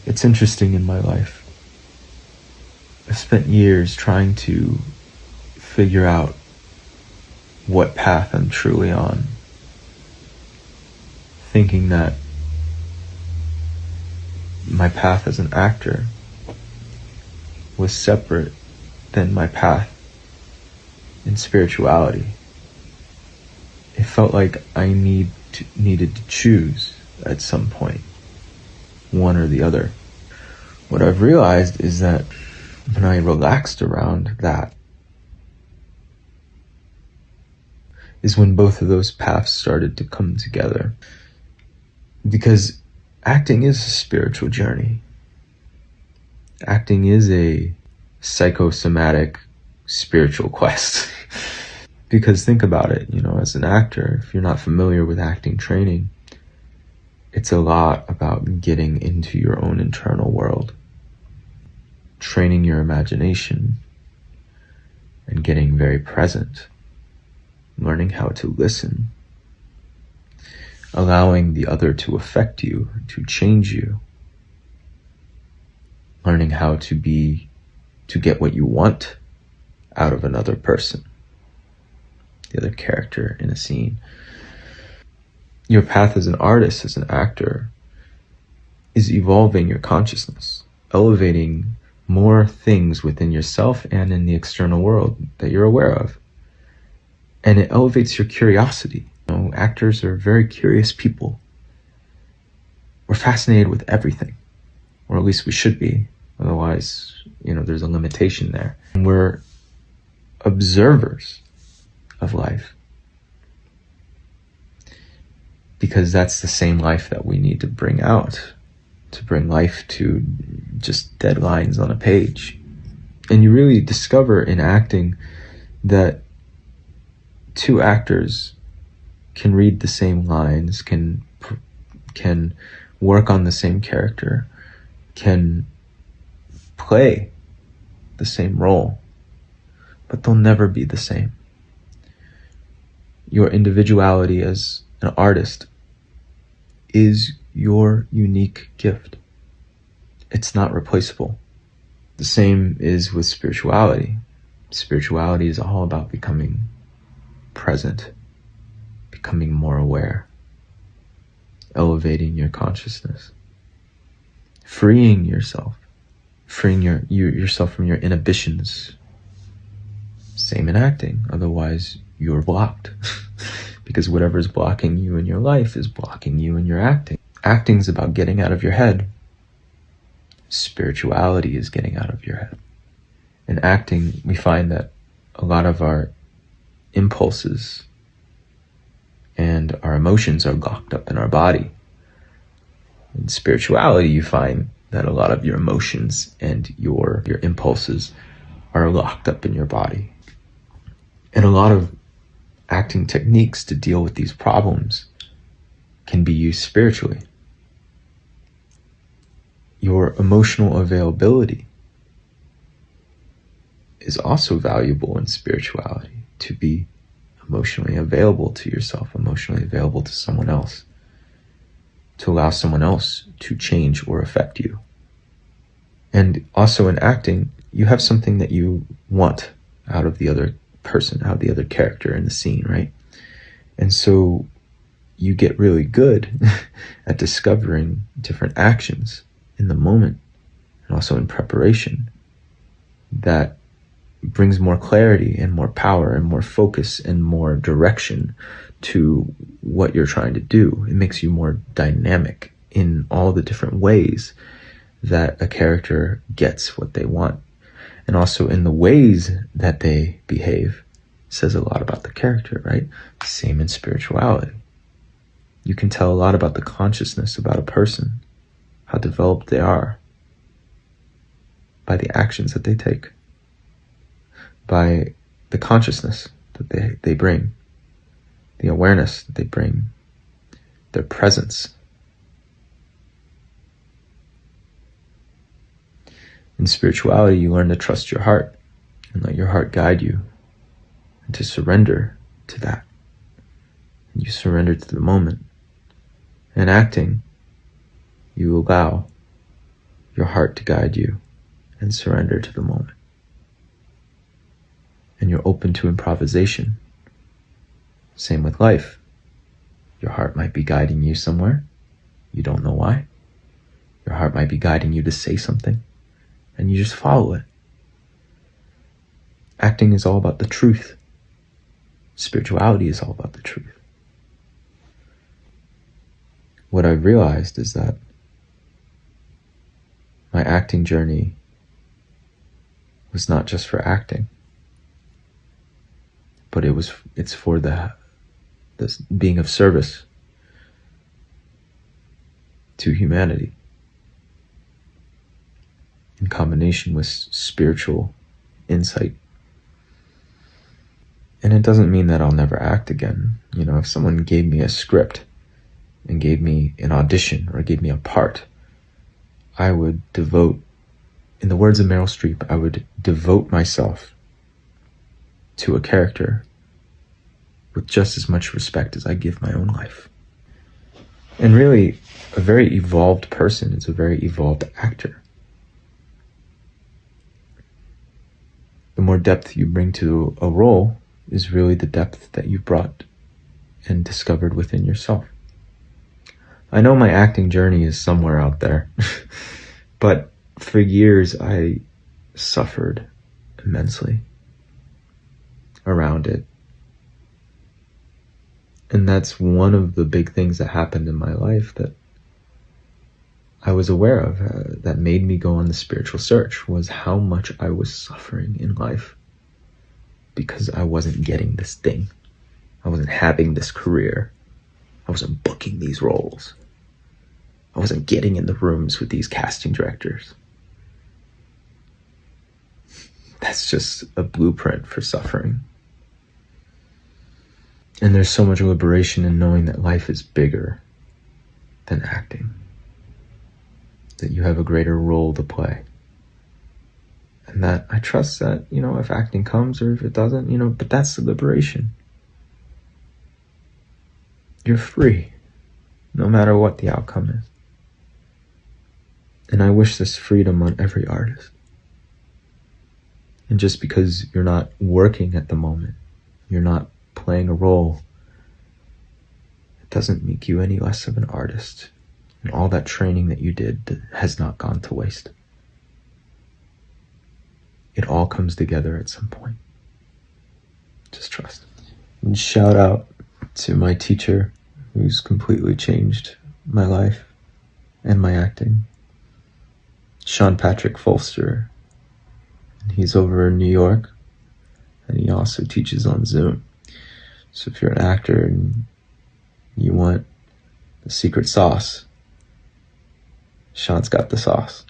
It's interesting in my life. I spent years trying to figure out what path I'm truly on, thinking that my path as an actor was separate than my path in spirituality. It felt like I needed to choose at some point, one or the other. What I've realized is that when I relaxed around that is when both of those paths started to come together. Because acting is a spiritual journey. Acting is a psychosomatic spiritual quest. Because think about it, as an actor, if you're not familiar with acting training, it's a lot about getting into your own internal world, training your imagination, and getting very present, learning how to listen, allowing the other to affect you, to change you, learning how to get what you want out of another person, the other character in a scene. Your path as an artist, as an actor, is evolving your consciousness, elevating more things within yourself and in the external world that you're aware of. And it elevates your curiosity. Actors are very curious people. We're fascinated with everything, or at least we should be. Otherwise, there's a limitation there. And we're observers of life, because that's the same life that we need to bring out, to bring life to just dead lines on a page. And you really discover in acting that two actors can read the same lines, can work on the same character, can play the same role, but they'll never be the same. Your individuality as an artist is your unique gift. It's not replaceable. The same is with spirituality. Spirituality is all about becoming present, becoming more aware, elevating your consciousness, freeing yourself, freeing yourself from your inhibitions. Same in acting, otherwise you're blocked. Because whatever's blocking you in your life is blocking you in your acting. Acting's about getting out of your head. Spirituality is getting out of your head. In acting, we find that a lot of our impulses and our emotions are locked up in our body. In spirituality, you find that a lot of your emotions and your impulses are locked up in your body. And a lot of acting techniques to deal with these problems can be used spiritually. Your emotional availability is also valuable in spirituality, to be emotionally available to yourself, emotionally available to someone else, to allow someone else to change or affect you. And also in acting, you have something that you want out of the other person, out of the other character in the scene, right? And so you get really good at discovering different actions in the moment and also in preparation that brings more clarity and more power and more focus and more direction to what you're trying to do. It makes you more dynamic in all the different ways that a character gets what they want. And also in the ways that they behave says a lot about the character, right? Same in spirituality. You can tell a lot about the consciousness about a person, how developed they are, by the actions that they take, by the consciousness that they bring, the awareness that they bring, their presence. In spirituality, you learn to trust your heart and let your heart guide you, and to surrender to that. And you surrender to the moment. In acting, you allow your heart to guide you and surrender to the moment. And you're open to improvisation. Same with life. Your heart might be guiding you somewhere. You don't know why. Your heart might be guiding you to say something, and you just follow it. Acting is all about the truth. Spirituality is all about the truth. What I've realized is that my acting journey was not just for acting, but it's for the being of service to humanity in combination with spiritual insight. And it doesn't mean that I'll never act again. If someone gave me a script and gave me an audition or gave me a part, I would devote, in the words of Meryl Streep, I would devote myself to a character with just as much respect as I give my own life. And really, a very evolved person is a very evolved actor. The more depth you bring to a role is really the depth that you brought and discovered within yourself. I know my acting journey is somewhere out there, but for years I suffered immensely around it. And that's one of the big things that happened in my life that I was aware of, that made me go on the spiritual search, was how much I was suffering in life because I wasn't getting this thing. I wasn't having this career. I wasn't booking these roles. I wasn't getting in the rooms with these casting directors. That's just a blueprint for suffering. And there's so much liberation in knowing that life is bigger than acting, that you have a greater role to play. And that I trust that, if acting comes or if it doesn't, but that's the liberation. You're free, no matter what the outcome is. And I wish this freedom on every artist. And just because you're not working at the moment, you're not playing a role, it doesn't make you any less of an artist. And all that training that you did has not gone to waste. It all comes together at some point. Just trust. And shout out to my teacher who's completely changed my life and my acting. Sean Patrick Folster. He's over in New York, and he also teaches on Zoom. So if you're an actor and you want the secret sauce, Sean's got the sauce.